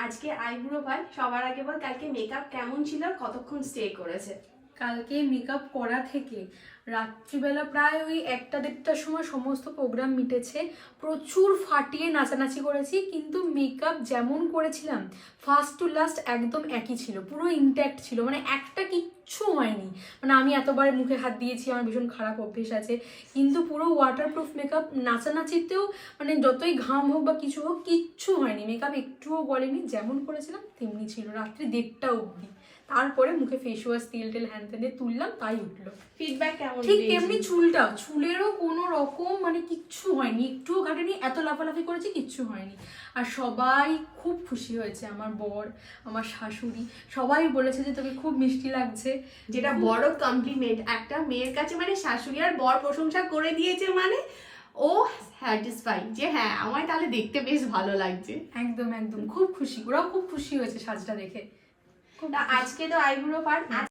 আজকে আইব্রো পাল। সবার আগে বল কালকে মেকআপ কেমন ছিল, কতক্ষণ স্টে করেছে? কালকে মেকআপ করা থেকে রাত্রিবেলা প্রায় ওই 1টা-1.5টার সময় সমস্ত প্রোগ্রাম মিটেছে। প্রচুর ফাটিয়ে নাচানাচি করেছি, কিন্তু মেকআপ যেমন করেছিলাম ফার্স্ট টু লাস্ট একদম একই ছিল, পুরো ইনট্যাক্ট ছিল, মানে একটা কিচ্ছু হয়নি। মানে আমি এতবার মুখে হাত দিয়েছি, আমার ভীষণ খারাপ অভ্যেস আছে, কিন্তু পুরো ওয়াটারপ্রুফ মেকআপ। নাচানাচিতেও মানে যতই ঘাম হোক বা কিছু হোক কিচ্ছু হয়নি, মেকআপ একটুও গলেনি, যেমন করেছিলাম তেমনি ছিল রাত্রি 1:30টা অবধি। তারপরে মুখে ফেস ওয়াশ তেল টেল হ্যান ত্যান দিয়ে তুললাম, তাই উঠলো। ফিডব্যাক কেমন? ঠিক তেমনি চুলেরও কোনো রকম মানে কিচ্ছু হয়নি, একটুও ঘাটেনি, এত লাফালাফি করেছি কিচ্ছু হয়নি। আর সবাই খুব খুশি হয়েছে, আমার বর, আমার শাশুড়ি, সবাই বলেছে যে তোকে খুব মিষ্টি লাগছে, যেটা বড় কমপ্লিমেন্ট একটা মেয়ের কাছে। মানে শাশুড়ি আর বর প্রশংসা করে দিয়েছে মানে ও স্যাটিসফাই যে হ্যাঁ আমায় তাহলে দেখতে বেশ ভালো লাগছে। একদম একদম খুব খুশি, ওরাও খুব খুশি হয়েছে সাজটা দেখে। আজকে তো আইব্রো পার্ট।